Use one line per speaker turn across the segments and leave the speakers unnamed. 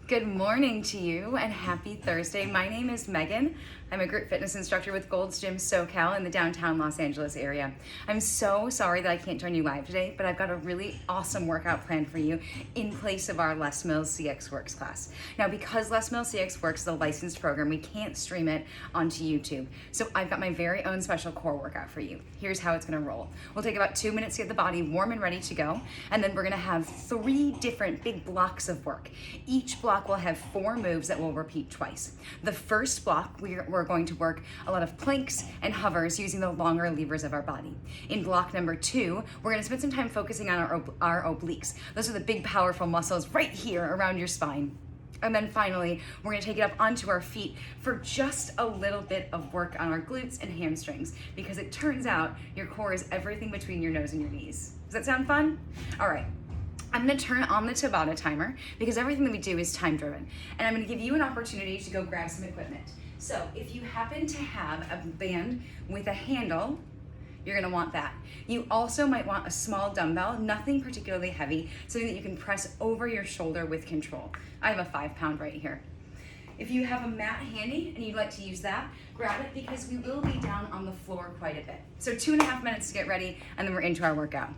Good morning to you and happy Thursday. My name is Megan. I'm a group fitness instructor with Gold's Gym SoCal in the downtown Los Angeles area. I'm so sorry that I can't join you live today, but I've got a really awesome workout plan for you in place of our Les Mills CX Works class. Now, because Les Mills CX Works is a licensed program, we can't stream it onto YouTube. So I've got my very own special core workout for you. Here's how it's gonna roll. We'll take about 2 minutes to get the body warm and ready to go, and then we're gonna have 3 different big blocks of work. Each block will have 4 moves that we'll repeat twice. The first block, we're going to work a lot of planks and hovers using the longer levers of our body. In block number 2, we're gonna spend some time focusing on our obliques. Those are the big, powerful muscles right here around your spine. And then finally, we're gonna take it up onto our feet for just a little bit of work on our glutes and hamstrings, because it turns out your core is everything between your nose and your knees. Does that sound fun? All right. I'm gonna turn on the Tabata timer because everything that we do is time driven. And I'm gonna give you an opportunity to go grab some equipment. So if you happen to have a band with a handle, you're gonna want that. You also might want a small dumbbell, nothing particularly heavy, something that you can press over your shoulder with control. I have a 5-pound right here. If you have a mat handy and you'd like to use that, grab it because we will be down on the floor quite a bit. So 2.5 minutes to get ready, and then we're into our workout.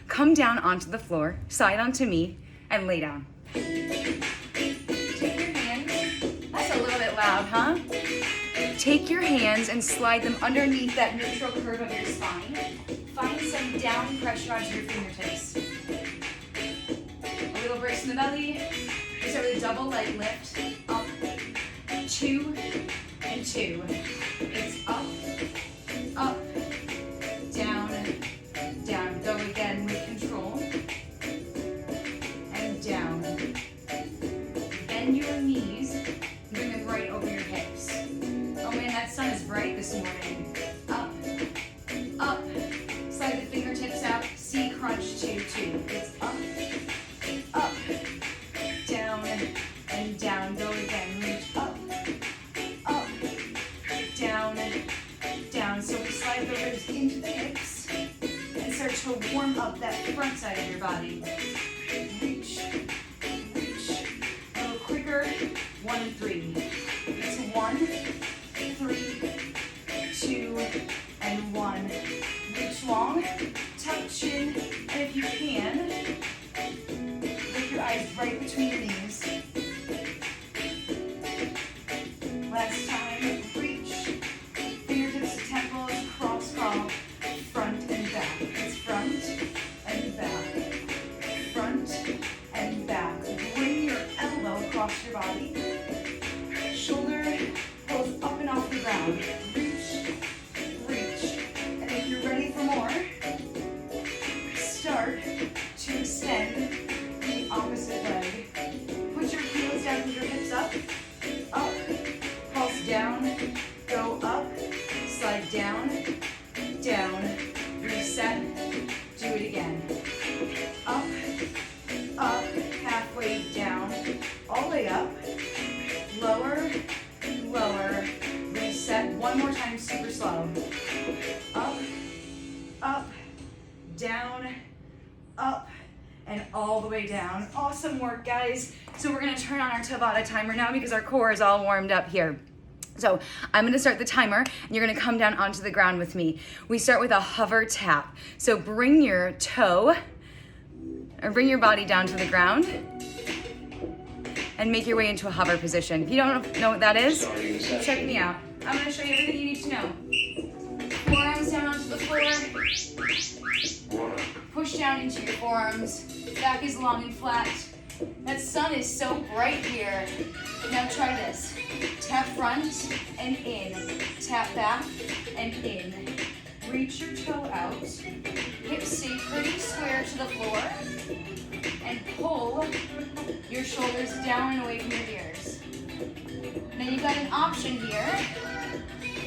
Come down onto the floor, side onto me, and lay down. Take your hands, that's a little bit loud, huh? Take your hands and slide them underneath that neutral curve of your spine. Find some down pressure onto your fingertips. A little brace in the belly. Start with a double leg lift. Up, 2, and 2. It's up, up, down, down. Go again with control. And down. Bend your knees. Bring them right over your hips. Oh man, that sun is bright this morning. Up, up. Slide the fingertips out. C crunch 2, 2. It's up, up, down, and down. Go again. Reach up, up, down, down. So we slide the ribs into the hips and start to warm up that front side of your body. Reach, reach. A little quicker. 1 and 3. It's 1, 3, 2, and 1. Reach long, tuck chin, and if you can, look your eyes right between your knees. Last time, reach, fingertips to temples, cross crawl, front and back. It's front and back, front and back. Bring your elbow across your body. Shoulder goes up and off the ground. Reach, reach. And if you're ready for more, start to extend the opposite leg. Put your heels down with your hips up, pulse down, go up, slide down, down, reset, do it again. Up, up, halfway down, all the way up, lower, lower, reset. One more time, super slow. Up, up, down, up, and all the way down. Awesome work, guys. So we're gonna turn on our Tabata timer now because our core is all warmed up here. So I'm gonna start the timer, and you're gonna come down onto the ground with me. We start with a hover tap. So bring your toe, or bring your body down to the ground, and make your way into a hover position. If you don't know what that is, check me out. I'm gonna show you everything you need to know. Forearms down onto the floor. Push down into your forearms. Back is long and flat. That sun is so bright here. Now try this. Tap front and in. Tap back and in. Reach your toe out. Hips stay pretty square to the floor. And pull your shoulders down and away from your ears. Now you've got an option here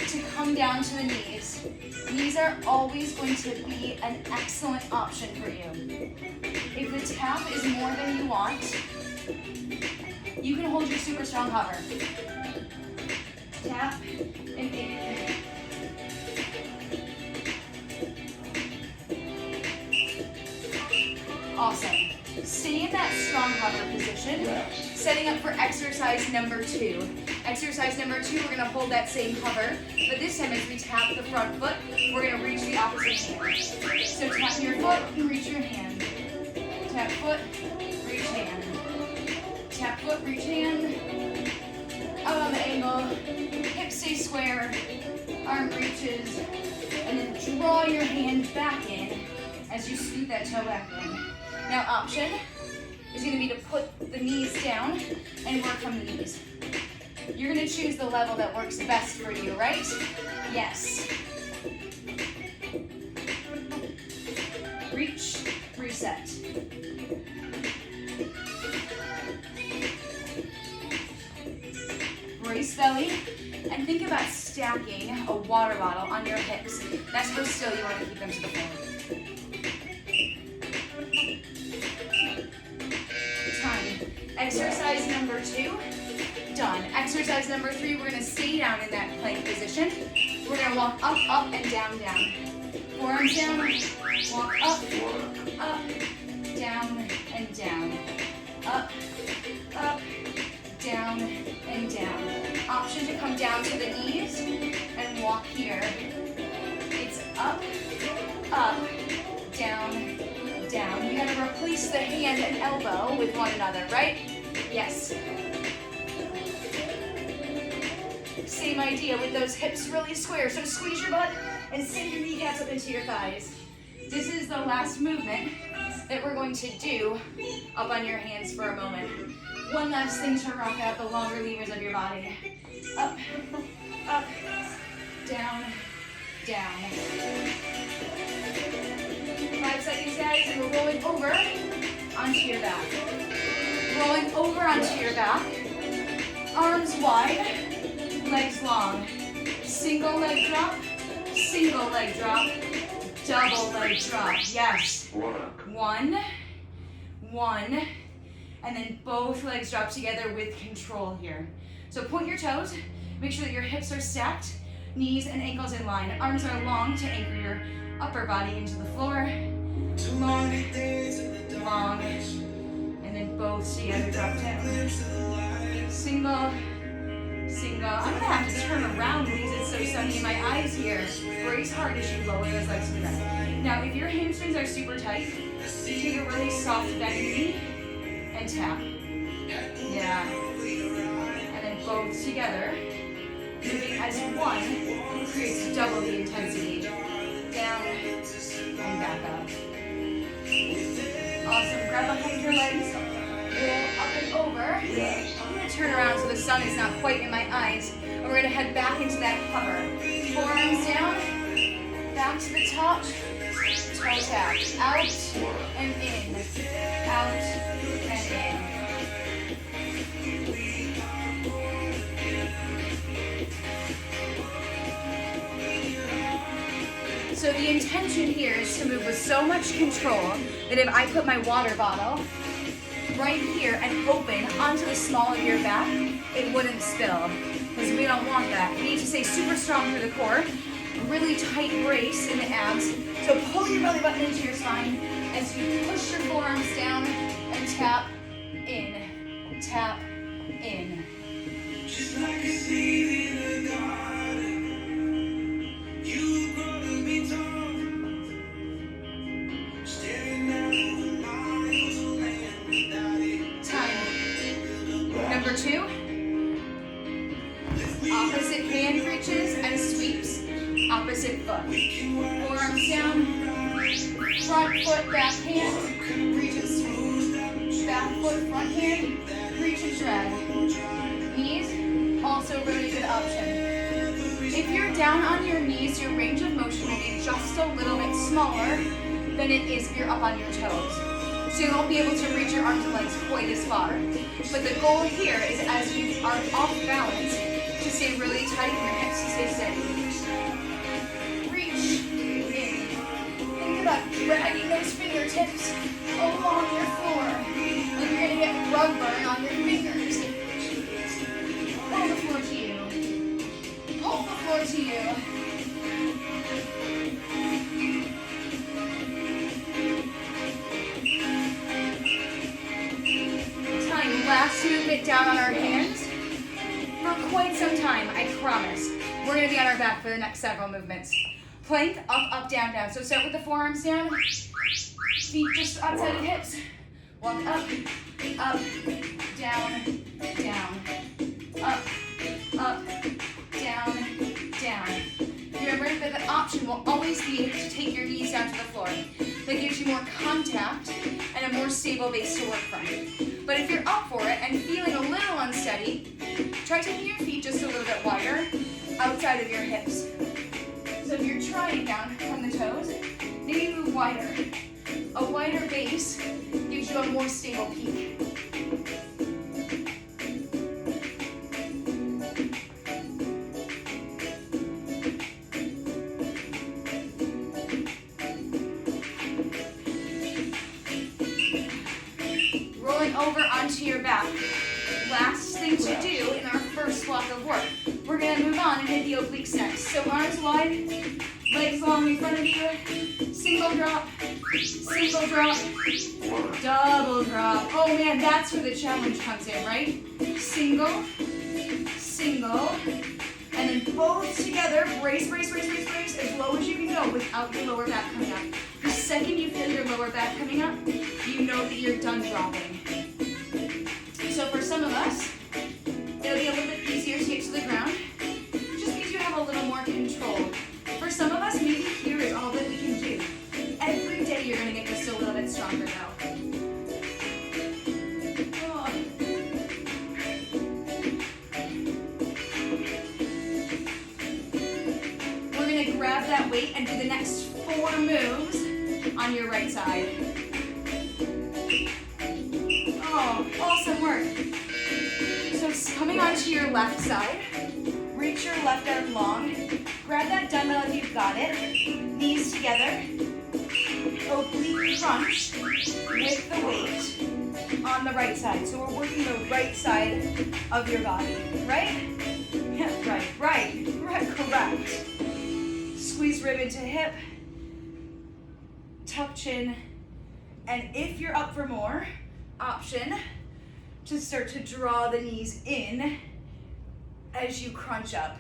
to come down to the knees. Knees are always going to be an excellent option for you. If the tap is more than you want, you can hold your super strong hover. Tap and in. Awesome. stay in that strong hover position, setting up for exercise number 2. Exercise number 2, we're gonna hold that same hover, but this time as we tap the front foot, we're gonna reach the opposite hand. So tap your foot and reach your hand. Tap foot, reach hand. Tap foot, reach hand. Out on the angle, hips stay square, arm reaches, and then draw your hand back in as you scoot that toe back in. Now option is going to be to put the knees down and work from the knees. You're going to choose the level that works best for you, right? Yes. Reach, reset. Brace belly, and think about stacking a water bottle on your hips. That's how still you want to keep them to the floor. Time. Exercise number 2, done. Exercise number 3, we're going to stay down in that plank position. We're going to walk up, up, and down, down. Forearms down, walk up, down, and down. Up, down, and down. Option to come down to the knees and walk here. It's up, down, down. You gotta replace the hand and elbow with one another, right? Yes. Same idea with those hips really square. So squeeze your butt and sink your kneecaps up into your thighs. This is the last movement that we're going to do up on your hands for a moment. One last thing to rock out the longer levers of your body. Up, down, down. 5 seconds, guys, and we're rolling over onto your back. Rolling over onto your back. Arms wide, legs long. Single leg drop, double leg drop. Yes. 1, and then both legs drop together with control here. So point your toes, make sure that your hips are stacked, knees and ankles in line. Arms are long to anchor your upper body into the floor. Long, and then both together drop down. Single. I'm gonna have to turn around because it's so sunny in my eyes here. Brace hard as you lower those legs to the back. Now, if your hamstrings are super tight, you take a really soft bend knee and tap. Yeah. And then both together, moving as one, creates double the intensity. Down and back up. Awesome. Grab behind your legs. Roll up and over. I'm going to turn around so the sun is not quite in my eyes. And we're going to head back into that hover. Forearms down. Back to the top. Toe tap. Out and in. Out and in. So the intention here is to move with so much control that if I put my water bottle right here and open onto the small of your back, it wouldn't spill, because we don't want that. We need to stay super strong through the core, really tight brace in the abs. So pull your belly button into your spine as you push your forearms down and tap in, tap in. Just like a seed in the garden, you grow to be tall, staring out over miles of land without it. Time. Number 2. Opposite hand reaches and sweeps. Opposite foot. Forearms down. Front foot, back hand. Reach and sweep. Back foot, front hand. Reach and drag. Knees, also really good option. If you're down on your knees, your range of motion will be just a little bit smaller than it is if you're up on your toes. So you won't be able to reach your arms and legs quite as far. But the goal here is as you are off balance, to stay really tight and your hips to stay steady. Reach in. Think about dragging those fingertips along your floor. And you're going to get rug burn on your fingers. Pull the floor to you. Pull the floor to you. next movement down on our hands for quite some time, I promise. We're gonna be on our back for the next several movements. Plank, up, up, down, down. So start with the forearms down, feet just outside of hips. Walk up, up, down, down, up, up, down, down. Remember that the option will always be to take your knees down to the floor. That gives you more contact and a more stable base to work from. But if you're up for it and feeling a little unsteady, try taking your feet just a little bit wider outside of your hips. So if you're trying down from the toes, maybe move wider. A wider base gives you a more stable peak. Rolling over onto your back. Last thing to do in our first block of work. We're going to move on and hit the obliques next. So arms wide, legs long in front of you, single drop, double drop. Oh man, that's where the challenge comes in, right? Single, single, and then both together, brace, brace, brace, brace, brace, as low as you can go without your lower back coming up. The second you feel your lower back coming up, you know that you're done dropping. So for some of us, it'll be a little bit easier to get to the ground, just because you have a little more control. For some of us, maybe here is all that we can do. Every day you're going to get just a little bit stronger though. Oh. We're going to grab that weight and do the next 4 moves on your right side. Oh, awesome work. So coming onto your left side, reach your left arm long, grab that dumbbell if you've got it, knees together, oblique crunch with the weight on the right side. So we're working the right side of your body, right? Yeah, right, correct. Squeeze rib into hip, tuck chin, and if you're up for more, option to start to draw the knees in as you crunch up.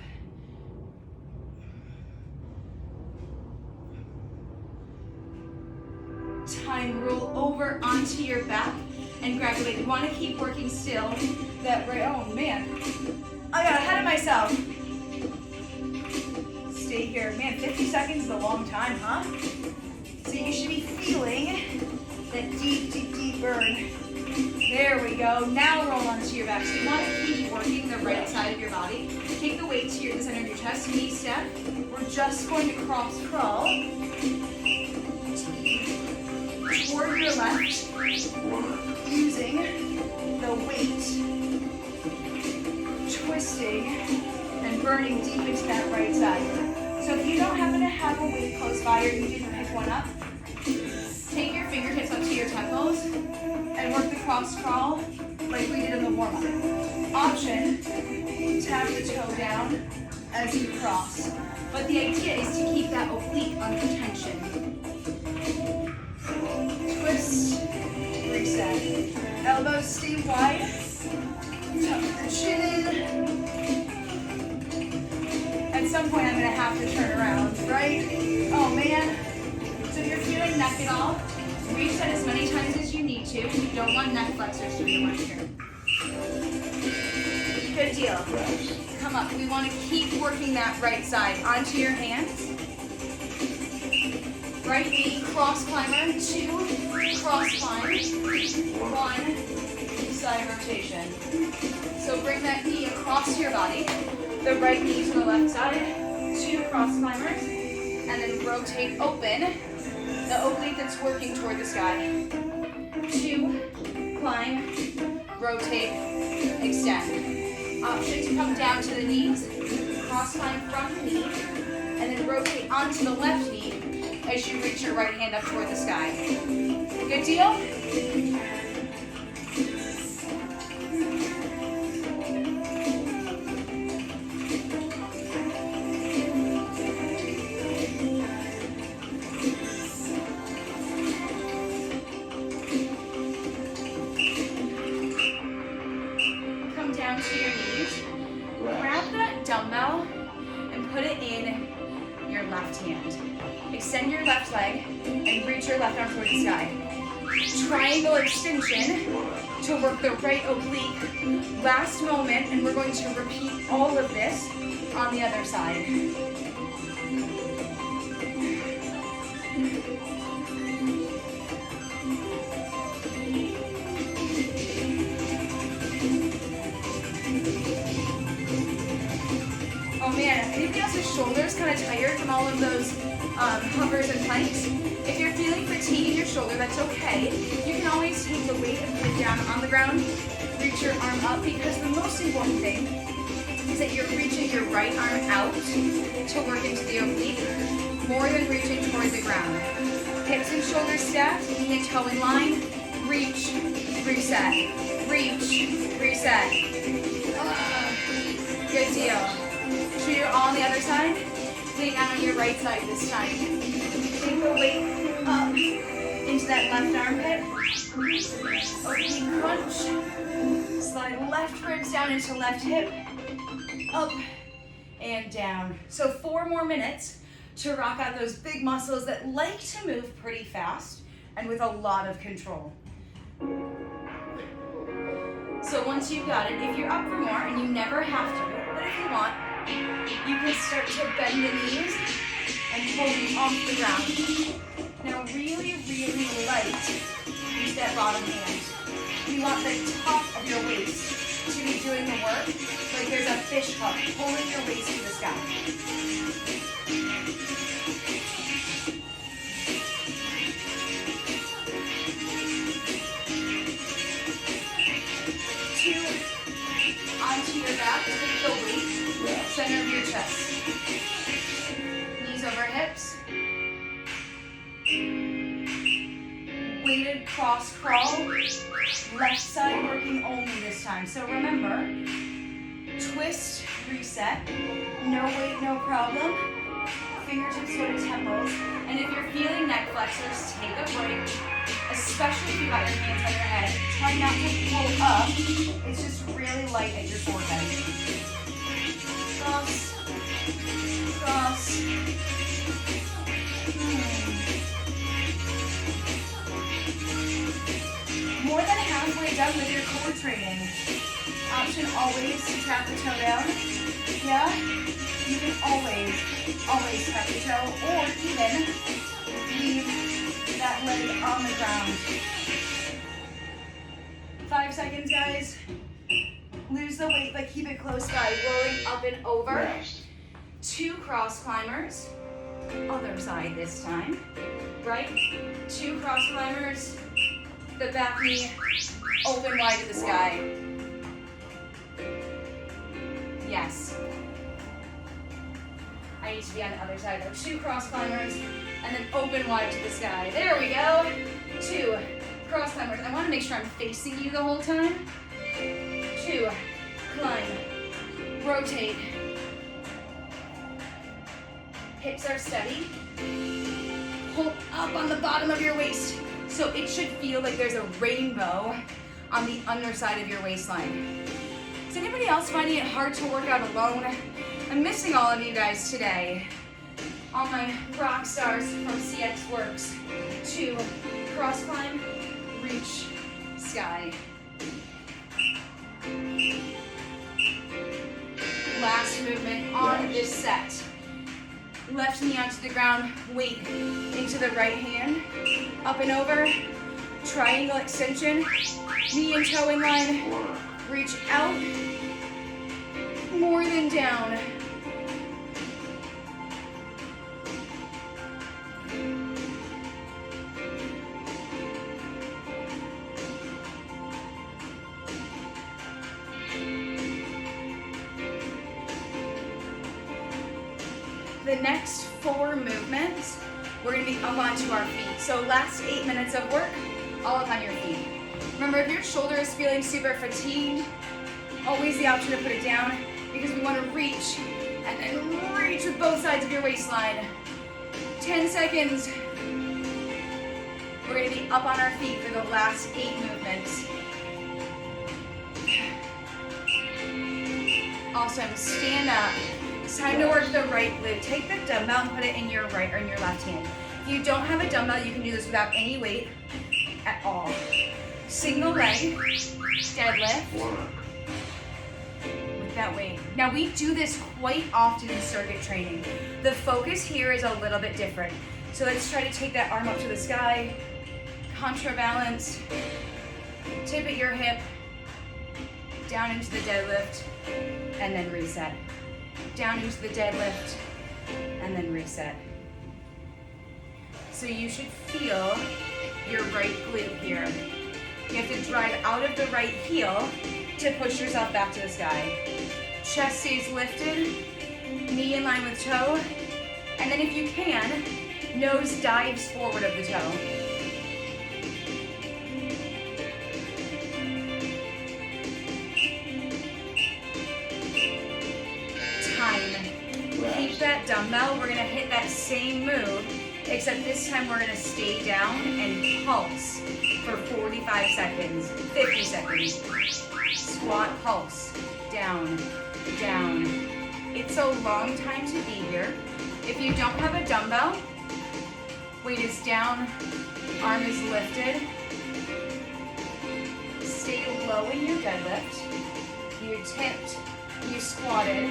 Time, roll over onto your back and grab the weight. You want to keep working still. That right, oh man, I got ahead of myself. Stay here. Man, 50 seconds is a long time, huh? So you should be feeling that deep, deep, deep burn. There we go. Now roll onto your back. So you want to keep working the right side of your body. Take the weight to the center of your chest, knee step. We're just going to cross crawl toward your left, using the weight, twisting and burning deep into that right side. So if you don't happen to have a weight close by or you didn't pick one up, take your fingertips up to your temples and work the cross crawl like we did in the warm-up. Option, tap the toe down as you cross. But the idea is to keep that oblique under tension. Twist, reset. Elbows stay wide. Tuck the chin in. At some point I'm going to have to turn around, right? Oh man. So if you're feeling neck at all, reset as many times as you need to. You don't want neck flexors to be work here. Good deal. Come up. We want to keep working that right side. Onto your hands. Right knee, cross climber, 2, cross climb, 1, side rotation. So bring that knee across your body, the right knee to the left side, 2 cross climbers, and then rotate open, the oblique that's working toward the sky. 2, climb, rotate, extend. Option to come down to the knees, cross climb front knee, and then rotate onto the left knee as you reach your right hand up toward the sky. Good deal? onto your knees. Grab that dumbbell and put it in your left hand. Extend your left leg and reach your left arm toward the sky. Triangle extension to work the right oblique. Last moment, and we're going to repeat all of this on the other side. Oh man, anybody else's shoulders kind of tired from all of those hovers and planks? If you're feeling fatigue in your shoulder, that's okay. You can always take the weight and put it down on the ground. Reach your arm up, because the most important thing is that you're reaching your right arm out to work into the oblique more than reaching toward the ground. Hips and shoulders stacked, knee and toe in line. Reach, reset, reach, reset. Good deal. So you're on the other side. Lay down on your right side this time. Take the weight up into that left armpit. Oblique crunch. Slide left ribs down into left hip. Up and down. So 4 more minutes to rock out those big muscles that like to move pretty fast and with a lot of control. So once you've got it, if you're up for more, and you never have to, but if you want, you can start to bend the knees and pull them off the ground. Now really, really light, use that bottom hand. You want the top of your waist to be doing the work, like there's a fish hook pulling your waist to the sky. Onto your back, take the weight, center of your chest. Knees over hips. Weighted cross crawl, left side working only this time. So remember, twist, reset, no weight, no problem. Fingertips go to temples. And if you're feeling neck flexors, take a break. Especially if you got your hands on your head. Try not to pull up. It's just really light at your forehead. Cross. Cross. More than halfway done with your core training. Option always to tap the toe down. Yeah? You can always tap the toe, or even leave that leg on the ground. 5 seconds, guys. Lose the weight, but keep it close by. Rolling up and over. 2 cross climbers. Other side this time. Right? 2 cross climbers. The back knee open wide to the sky. Yes. I need to be on the other side though. 2 cross climbers and then open wide to the sky. There we go. 2 cross climbers. I want to make sure I'm facing you the whole time. 2, climb, rotate. Hips are steady. Pull up on the bottom of your waist. So it should feel like there's a rainbow on the underside of your waistline. Is anybody else finding it hard to work out alone? I'm missing all of you guys today. All my rock stars from CX Works. 2, cross climb, reach, sky. Last movement on this set. Left knee onto the ground, weight into the right hand. Up and over, triangle extension, knee and toe in line. Reach out, more than down. The next 4 movements, we're going to be up onto our feet. So last 8 minutes of work, all up on your feet. Remember, if your shoulder is feeling super fatigued, always the option to put it down, because we want to reach and then reach with both sides of your waistline. 10 seconds. We're going to be up on our feet for the last 8 movements. Awesome, stand up. It's time to work the right glute. Take the dumbbell and put it in your right or in your left hand. If you don't have a dumbbell, you can do this without any weight at all. Single leg, deadlift with that weight. Now we do this quite often in circuit training. The focus here is a little bit different. So let's try to take that arm up to the sky, contrabalance, tip at your hip, down into the deadlift, and then reset. Down into the deadlift, and then reset. So you should feel your right glute here. You have to drive out of the right heel to push yourself back to the sky. Chest stays lifted, knee in line with toe, and then if you can, nose dives forward of the toe. Keep that dumbbell. We're gonna hit that same move, except this time we're gonna stay down and pulse for 45 seconds, 50 seconds. Squat, pulse, down, down. It's a long time to be here. If you don't have a dumbbell, weight is down, arm is lifted. Stay low in your deadlift. You tipped, you squatted.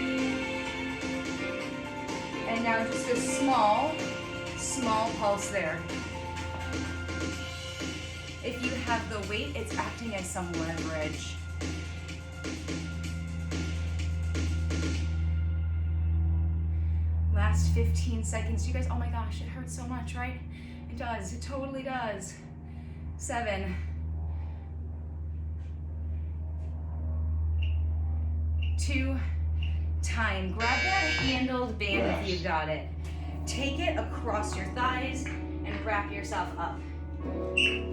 And now just a small pulse there. If you have the weight, it's acting as some leverage. Last 15 seconds. You guys, oh my gosh, it hurts so much, right? It does, it totally does. 7, 2, time. Grab that handled band if you've got it. Take it across your thighs and wrap yourself up. If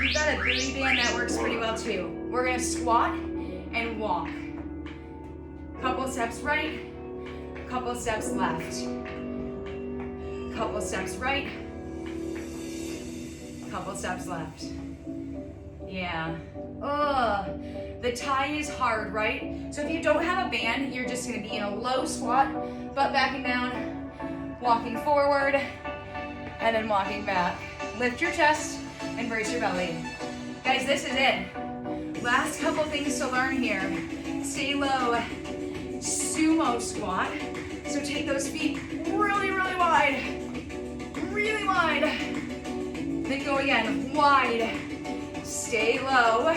you've got a belly band, that works pretty well too. We're gonna squat and walk. Couple steps right, couple steps left. Couple steps right, couple steps left. Yeah. Ugh. The tie is hard, right? So if you don't have a band, you're just gonna be in a low squat, butt backing down, walking forward, and then walking back. Lift your chest and brace your belly. Guys, this is it. Last couple things to learn here. Stay low, sumo squat. So take those feet really, really wide. Really wide. Then go again, wide. Stay low.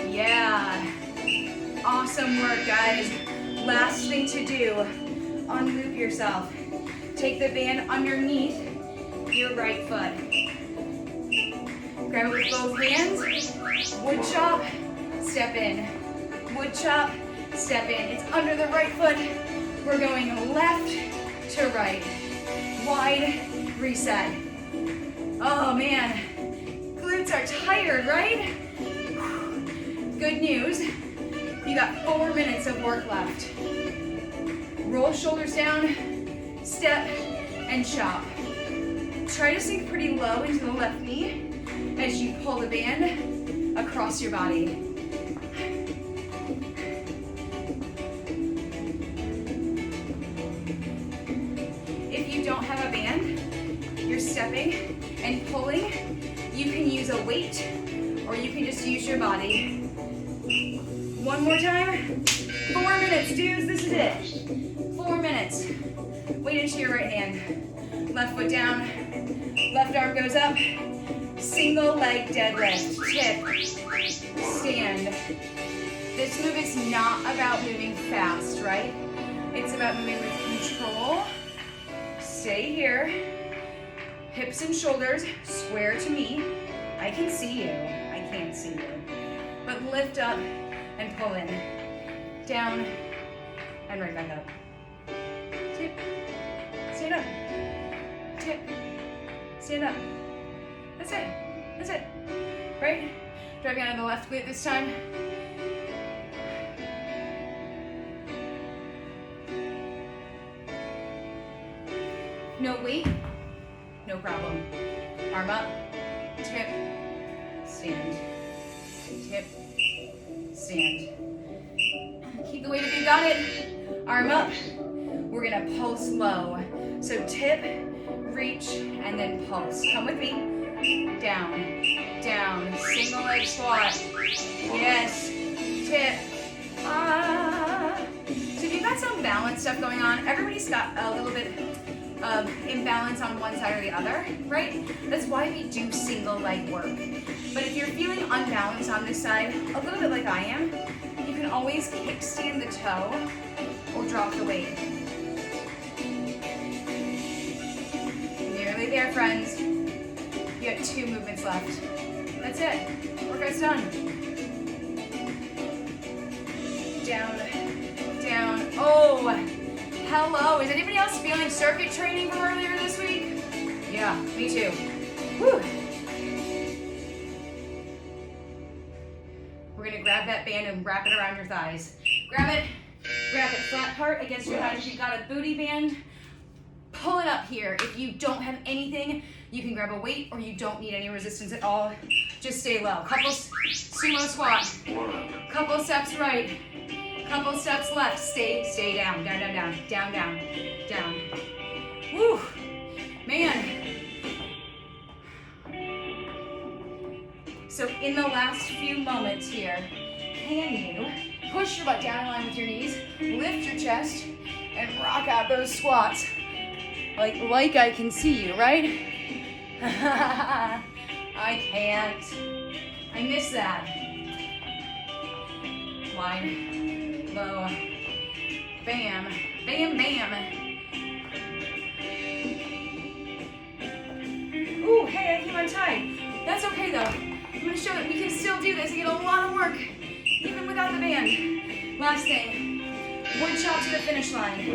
Yeah. Awesome work, guys. Last thing to do, unloop yourself. Take the band underneath your right foot. Grab it with both hands. Wood chop, step in. Wood chop, step in. It's under the right foot. We're going left to right. Wide, reset. Oh man, glutes are tired, right? Good news, you got 4 minutes of work left. Roll shoulders down, step, and chop. Try to sink pretty low into the left knee as you pull the band across your body. If you don't have a band, you're stepping and pulling. You can use a weight or you can just use your body. One more time. 4 minutes, dudes, this is it. 4 minutes. Weight into your right hand. Left foot down, left arm goes up. Single leg deadlift, tip, stand. This move is not about moving fast, right? It's about moving with control. Stay here. Hips and shoulders square to me. I can see you, I can't see you. But lift up and pull in. Down and right back up. Tip, stand up. Tip, stand up. That's it, that's it. Right? Driving out of the left glute this time. No weight, no problem. Arm up, tip, stand. Tip, stand. Keep the weight if you got it. Arm up. We're gonna pulse low. So tip, reach, and then pulse. Come with me. Down, down, single leg squat. Yes, tip. So if you've got some balance stuff going on, everybody's got a little bit of imbalance on one side or the other, right? That's why we do single leg work. But if you're feeling unbalanced on this side, a little bit like I am, you can always kickstand the toe or drop the weight. Nearly there, friends. You got 2 movements left. That's it. Workout's done. Down, down. Oh, hello. Is anybody else feeling circuit training from earlier this week? Yeah, me too. Whew. We're gonna grab that band and wrap it around your thighs. Grab it flat part against your thighs. If you've got a booty band, pull it up here. If you don't have anything, you can grab a weight or you don't need any resistance at all. Just stay low. Couple sumo squat. Couple steps right. Couple steps left. Stay down. Down, down, down. Down, down, down. Woo! Man. So in the last few moments here, can you push your butt down in line with your knees, lift your chest, and rock out those squats? Like I can see you, right? I can't. I miss that. Line, low, bam, bam, bam. Ooh, hey, I came untied. That's okay though. I'm gonna show that we can still do this and get a lot of work, even without the band. Last thing, wood chop to the finish line.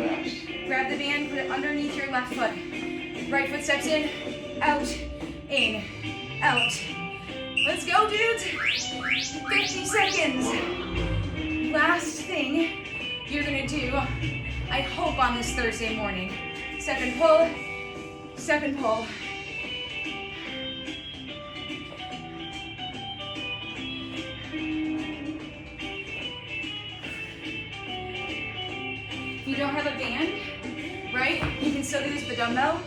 Grab the band, put it underneath your left foot. Right foot steps in, out, in, out. Let's go, dudes. 50 seconds. Last thing you're gonna do, I hope on this Thursday morning. Step and pull, step and pull. If you don't have a band, right, you can still do this with a dumbbell,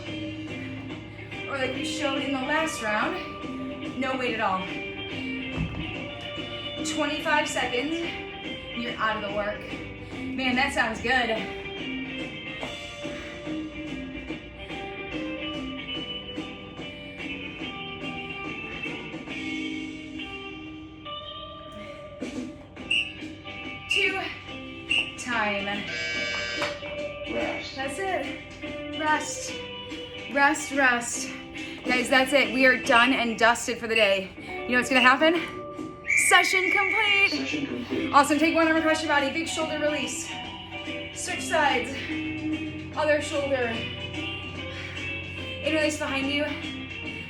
or like we showed in the last round, no weight at all. 25 seconds, and you're out of the work. Man, that sounds good. Time. That's it. Rest. Rest, rest. Guys, that's it. We are done and dusted for the day. You know what's gonna happen? Session complete. Awesome. Take one arm across your body. Big shoulder release. Switch sides. Other shoulder. Interlace behind you.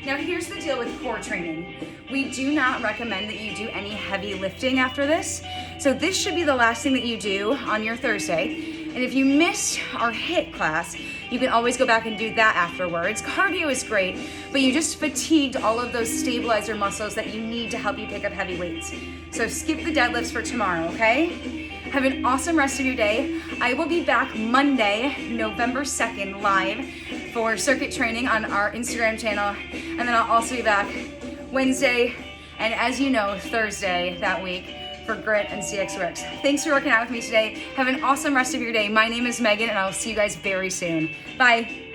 Now here's the deal with core training. We do not recommend that you do any heavy lifting after this. So this should be the last thing that you do on your Thursday. And if you missed our HIIT class, you can always go back and do that afterwards. Cardio is great, but you just fatigued all of those stabilizer muscles that you need to help you pick up heavy weights. So skip the deadlifts for tomorrow, okay? Have an awesome rest of your day. I will be back Monday, November 2nd, live for circuit training on our Instagram channel. And then I'll also be back Wednesday, and as you know, Thursday that week for Grit and CX Works. Thanks for working out with me today. Have an awesome rest of your day. My name is Megan, and I'll see you guys very soon. Bye.